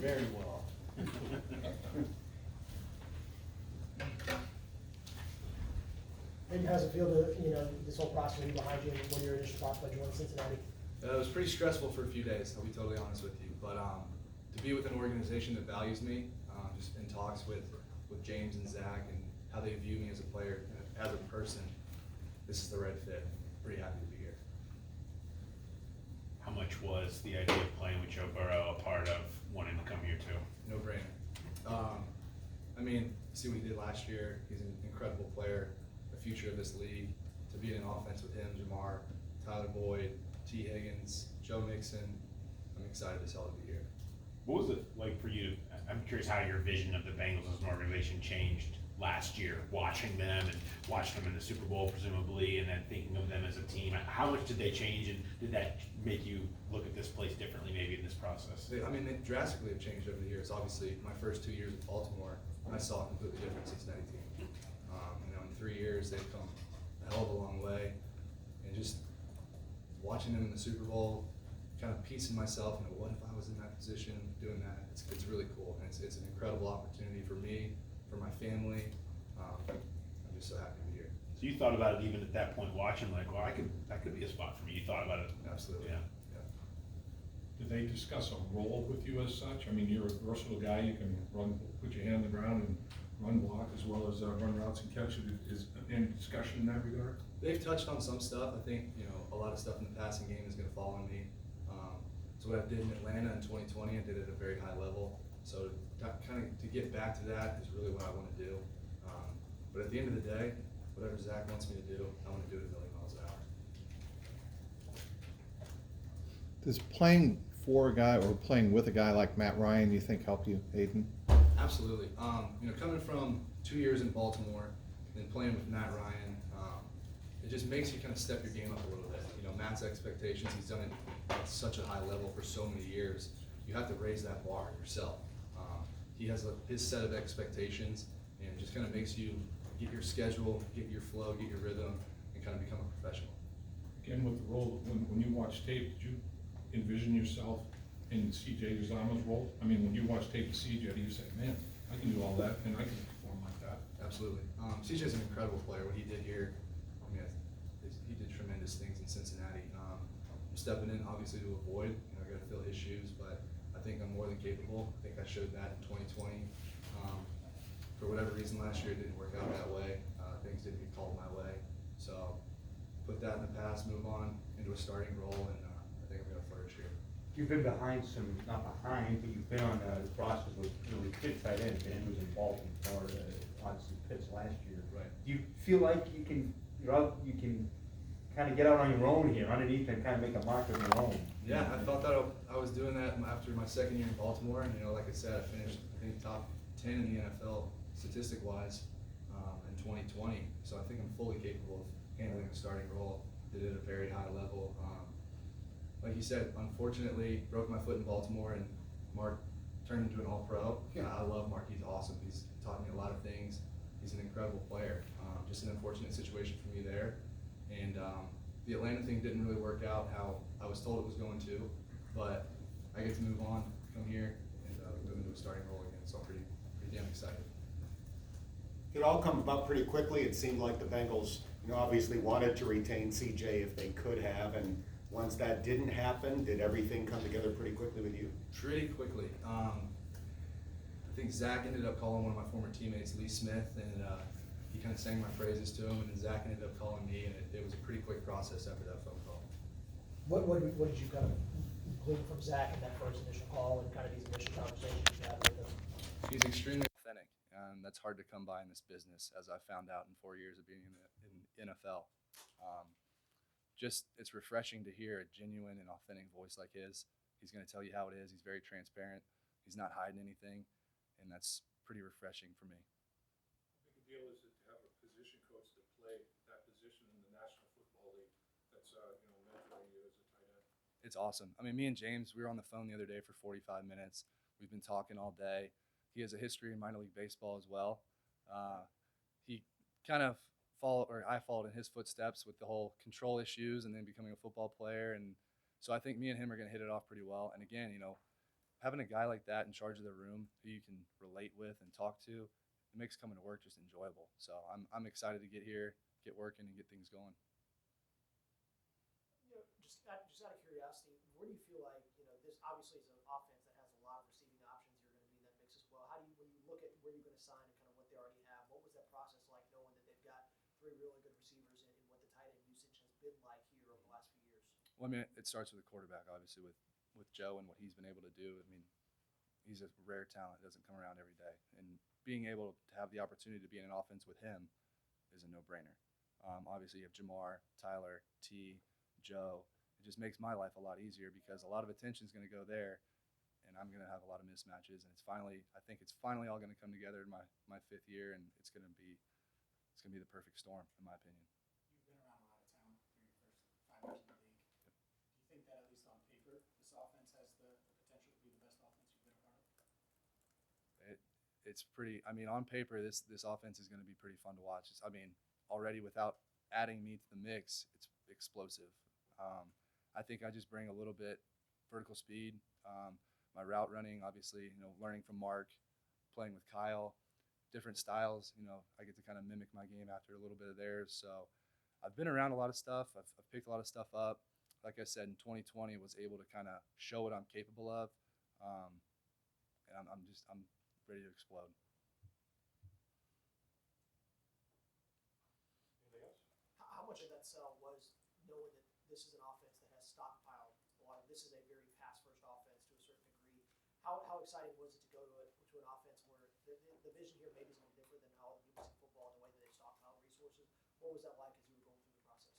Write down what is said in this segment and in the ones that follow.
very well. And how's it feel to, this whole process will be behind you when your initial thoughts about joining Cincinnati? It was pretty stressful for a few days, I'll be totally honest with you. But to be with an organization that values me, just in talks with James and Zach and how they view me as a player, as a person, this is the right fit. Pretty happy to be here. How much was the idea of playing with Joe Burrow a part of wanting to come here too? No brainer. I mean, see what he did last year. He's an incredible player, the future of this league. To be in an offense with him, Jamar, Tyler Boyd, T. Higgins, Joe Mixon, I'm excited as hell to be here. What was it like for you? I'm curious how your vision of the Bengals as an organization changed last year, watching them and watching them in the Super Bowl presumably, and then thinking of them as a team. How much did they change, and did that make you look at this place differently maybe in this process? I mean, they drastically have changed over the years. Obviously, my first 2 years with Baltimore, I saw a completely different Cincinnati team. In 3 years, they've come a hell of a long way, and just watching them in the Super Bowl, kind of piecing myself into what if I was in that position doing that. It's really cool, and it's an incredible opportunity for me, for my family. I'm just so happy to be here. So you thought about it even at that point, watching like, well, that could be a spot for me. You thought about it. Absolutely. Yeah. Did they discuss a role with you as such? I mean, you're a versatile guy. You can run, put your hand on the ground and run block as well as run routes and catch it. Is any discussion in that regard? They've touched on some stuff. I think, a lot of stuff in the passing game is going to fall on me. So what I did in Atlanta in 2020, I did it at a very high level. So to get back to that is really what I want to do. But at the end of the day, whatever Zach wants me to do, I want to do it a million miles an hour. Does playing for a guy or playing with a guy like Matt Ryan, you think helped you, Hayden? Absolutely. Coming from 2 years in Baltimore and playing with Matt Ryan, it just makes you kind of step your game up a little bit. Matt's expectations, he's done it at such a high level for so many years. You have to raise that bar yourself. He has his set of expectations, and it just kind of makes you get your schedule, get your flow, get your rhythm, and kind of become a professional. Again, with the role, when you watch tape, did you envision yourself in C.J. Uzomah's role? I mean, when you watch tape to C.J., do you say, man, I can do all that, and I can perform like that? Absolutely. C.J.'s an incredible player. What he did here, he did tremendous things in Cincinnati. I'm stepping in, obviously, to avoid. I got to fill his shoes, but I think I'm more than capable. I think I showed that in 2020. For whatever reason, last year it didn't work out that way. Things didn't get called my way. So put that in the past, move on into a starting role, and I think I'm going to flourish here. You've been behind not behind, but you've been on the process with Pitt tight end. Ben was involved in Florida, obviously Pitt's last year. Right. Do you feel like you can kind of get out on your own here, underneath, and kind of make a mark of your own? Yeah, I thought that I was doing that after my second year in Baltimore, and like I said, I finished I think top 10 in the NFL statistic-wise in 2020. So I think I'm fully capable of handling a starting role. Did it at a very high level. Like you said, unfortunately, broke my foot in Baltimore, and Mark turned into an All-Pro. I love Mark. He's awesome. He's taught me a lot of things. He's an incredible player. Just an unfortunate situation for me there. And the Atlanta thing didn't really work out how I was told it was going to, but I get to move on, come here, and move into a starting role again. So I'm pretty damn excited. It all come about pretty quickly. It seemed like the Bengals, obviously wanted to retain CJ if they could have, and once that didn't happen, did everything come together pretty quickly with you? Pretty quickly. I think Zach ended up calling one of my former teammates, Lee Smith, and he kind of sang my praises to him, and then Zach ended up calling me, and it was a pretty quick process after that phone call. What did you kind of glean from Zach in that first initial call and kind of these initial conversations you had with him? He's extremely authentic, and that's hard to come by in this business, as I found out in 4 years of being in the NFL. It's refreshing to hear a genuine and authentic voice like his. He's going to tell you how it is. He's very transparent. He's not hiding anything, and that's pretty refreshing for me. How big a deal is it to have a position coach to play that position in the National Football League that's mentoring you as a tight end? It's awesome. I mean, me and James, we were on the phone the other day for 45 minutes. We've been talking all day. He has a history in minor league baseball as well. He kind of I followed in his footsteps with the whole control issues and then becoming a football player. And so I think me and him are going to hit it off pretty well. And again, having a guy like that in charge of the room who you can relate with and talk to, it makes coming to work just enjoyable. So I'm excited to get here, get working, and get things going. You know, just out of curiosity, where do you feel like, you know, this obviously is an offense that has a lot of receiving options. You're going to be in that mix as well. How do you, when you look at where you're going to sign and kind of what they already have, what was that process like, knowing that they've got three really good receivers and what the tight end usage has been like here over the last few years? Well, I mean, it starts with the quarterback, obviously, with Joe and what he's been able to do. I mean, he's a rare talent. It doesn't come around every day. And being able to have the opportunity to be in an offense with him is a no-brainer. Obviously, you have Jamar, Tyler, T, Joe. It just makes my life a lot easier because a lot of attention is going to go there, and I'm going to have a lot of mismatches. And I think it's finally all going to come together in my fifth year, and it's going to be the perfect storm, in my opinion. You've been around a lot of talent through your first 5 years in the league. Do you think that, at least on paper, this offense has the potential to be the best offense you've been a part of? It's pretty. I mean, on paper, this offense is going to be pretty fun to watch. I mean, already without adding me to the mix, it's explosive. I think I just bring a little bit vertical speed. My route running, obviously, you know, learning from Mark, playing with Kyle, different styles. You know, I get to kind of mimic my game after a little bit of theirs. So I've been around a lot of stuff. I've picked a lot of stuff up. Like I said, in 2020, was able to kind of show what I'm capable of, and I'm ready to explode. Anything else? How much of that sell was knowing that this is an offense that has stockpiled a lot of, this is a very pass-first offense to a certain degree. How exciting was it to go to an offense where the vision here maybe is a little different than how you see football in the way that they stockpile resources? What was that like as you were going through the process?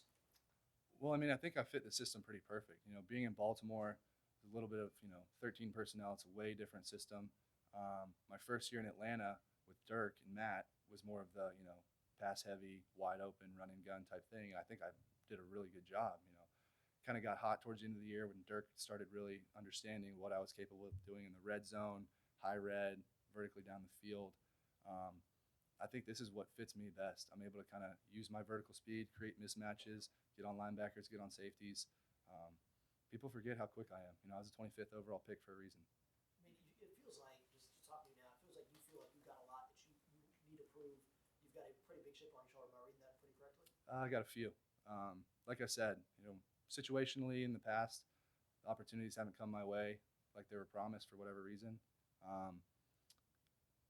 Well, I mean, I think I fit the system pretty perfect. You know, being in Baltimore, a little bit of, 13 personnel. It's a way different system. My first year in Atlanta with Dirk and Matt was more of the, pass heavy, wide open, run and gun type thing. And I think I did a really good job. Kind of got hot towards the end of the year when Dirk started really understanding what I was capable of doing in the red zone, high red, vertically down the field. I think this is what fits me best. I'm able to kind of use my vertical speed, create mismatches, get on linebackers, get on safeties. People forget how quick I am. I was a 25th overall pick for a reason. I mean, it feels like, just talking to you now, it feels like you feel like you've got a lot that you need to prove. You've got a pretty big chip on your shoulder. Am I reading that pretty correctly? I got a few. Like I said, situationally in the past, the opportunities haven't come my way like they were promised for whatever reason. I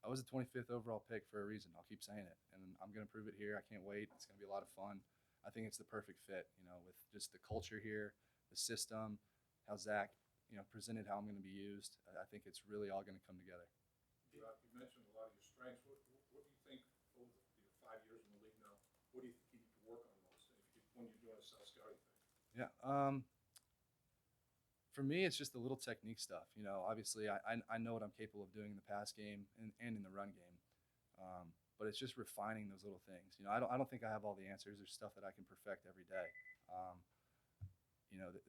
was a 25th overall pick for a reason. I'll keep saying it, and I'm going to prove it here. I can't wait. It's going to be a lot of fun. I think it's the perfect fit, with just the culture here, the system, how Zach, presented how I'm going to be used. I think it's really all going to come together. You mentioned a lot of your strengths. What do you think over your 5 years in the league now? What do you think you need to work on most when you're doing a self-scouting thing? Yeah. For me, it's just the little technique stuff. Obviously, I know what I'm capable of doing in the pass game and in the run game. But it's just refining those little things. I don't think I have all the answers. There's stuff that I can perfect every day.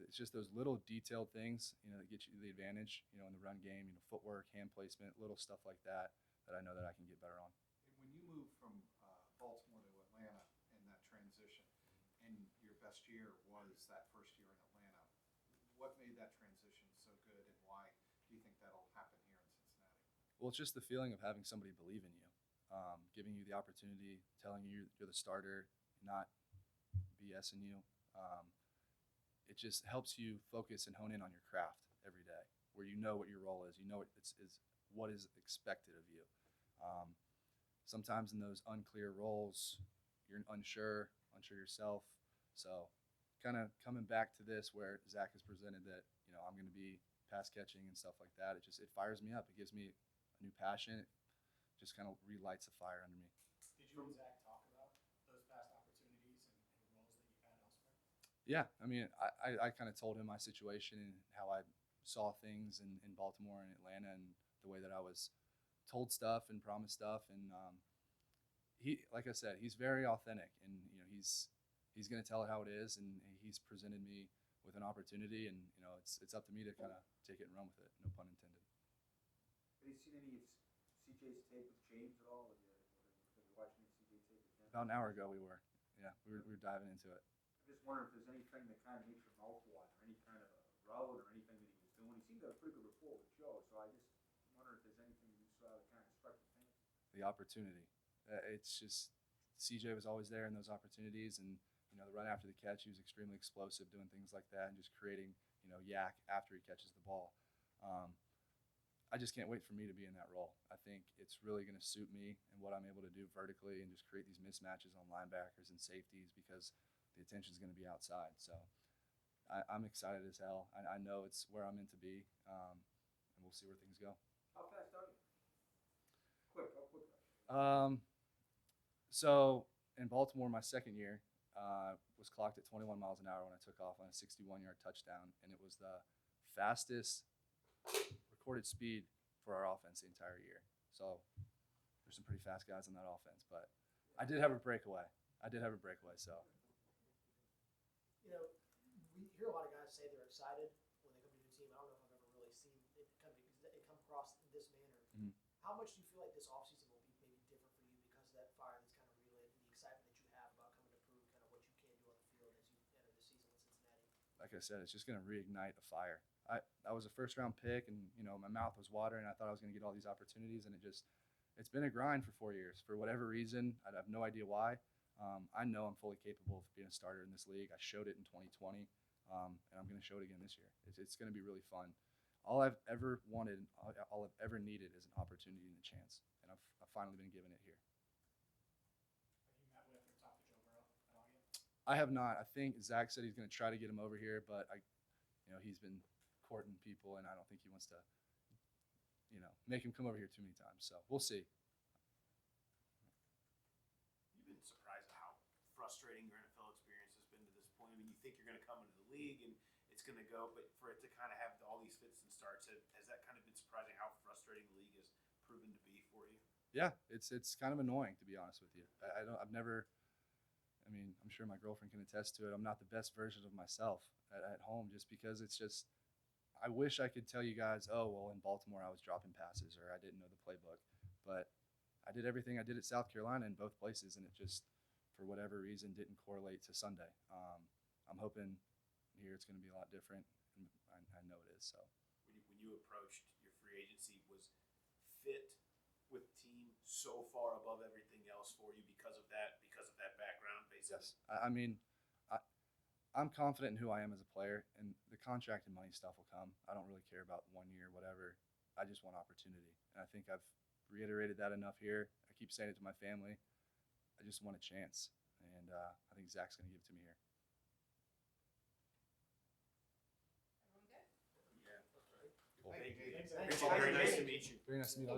It's just those little detailed things, that get you the advantage, in the run game, footwork, hand placement, little stuff like that I know that I can get better on. When you moved from Baltimore to Atlanta in that transition, and your best year was that first year in Atlanta, what made that transition so good, and why do you think that'll happen here in Cincinnati? Well, it's just the feeling of having somebody believe in you, giving you the opportunity, telling you you're the starter, not BSing you. It just helps you focus and hone in on your craft every day, where you know what your role is. You know it's what is expected of you. Sometimes in those unclear roles, you're unsure yourself. So kind of coming back to this where Zach has presented that, I'm going to be pass catching and stuff like that. It fires me up. It gives me a new passion. It just kind of relights a fire under me. Did you and Zach talk about those past opportunities and roles that you've had elsewhere? Yeah. I mean, I kind of told him my situation and how I saw things in Baltimore and Atlanta and the way that I was told stuff and promised stuff. And he, like I said, he's very authentic, and he's going to tell it how it is, and he's presented me with an opportunity, and it's up to me to kind of take it and run with it. No pun intended. Have you seen any of CJ's tape with James at all? Have you watching any CJ tape with him? About an hour ago we were diving into it. I'm just wondering if there's anything that kind of makes your mouth water, any kind of a route or anything that he was doing. He seemed to have a frequent rapport with Joe, so I just wonder if there's anything you saw that kind of struck your fancy. The opportunity. It's just CJ was always there in those opportunities, and the run after the catch, he was extremely explosive, doing things like that, and just creating yak after he catches the ball. I just can't wait for me to be in that role. I think it's really going to suit me and what I'm able to do vertically, and just create these mismatches on linebackers and safeties because the attention is going to be outside. So I'm excited as hell. I know it's where I'm meant to be, and we'll see where things go. How fast are you? How quick? So in Baltimore, my second year, was clocked at 21 miles an hour when I took off on a 61-yard touchdown, and it was the fastest recorded speed for our offense the entire year. So there's some pretty fast guys on that offense, but I did have a breakaway. So. We hear a lot of guys say they're excited when they come to a new team. I don't know if I've ever really seen it come across in this manner. Mhm. How much do you feel like this offseason will be maybe different for you because of that fire that's kind of relayed and the excitement that you have about coming to prove kind of what you can do on the field as you enter the season with Cincinnati? Like I said, it's just going to reignite a fire. I was a first-round pick, and my mouth was watering. I thought I was going to get all these opportunities, and it's been a grind for 4 years. For whatever reason, I have no idea why. I know I'm fully capable of being a starter in this league. I showed it in 2020, and I'm going to show it again this year. It's going to be really fun. All I've ever wanted, all I've ever needed is an opportunity and a chance, and I've finally been given it here. Have you met with or talked to Joe Burrow at all yet? I have not. I think Zach said he's going to try to get him over here, but he's been courting people, and I don't think he wants to, make him come over here too many times. So we'll see. You've been surprised at how frustrating your NFL experience has been to this point. I mean, you think you're going to come into the league and it's going to go, but for it to kind of have all these fits and starts, has that kind of been surprising how frustrating the league has proven to be for you? Yeah, it's kind of annoying, to be honest with you. I'm sure my girlfriend can attest to it. I'm not the best version of myself at home just because I wish I could tell you guys, oh, well, in Baltimore I was dropping passes or I didn't know the playbook. But I did everything I did at South Carolina in both places, and it just, for whatever reason, didn't correlate to Sunday. I'm hoping here it's going to be a lot different, and I know it is. So When you approached your free agency, was fit with team so far above everything else for you because of that background, basically? Yes. I'm confident in who I am as a player, and the contract and money stuff will come. I don't really care about 1 year, whatever. I just want opportunity, and I think I've reiterated that enough here. I keep saying it to my family. I just want a chance, and I think Zach's going to give it to me here. Yeah. Cool. Thank you. Thanks. Very nice to meet you. Very nice to meet you.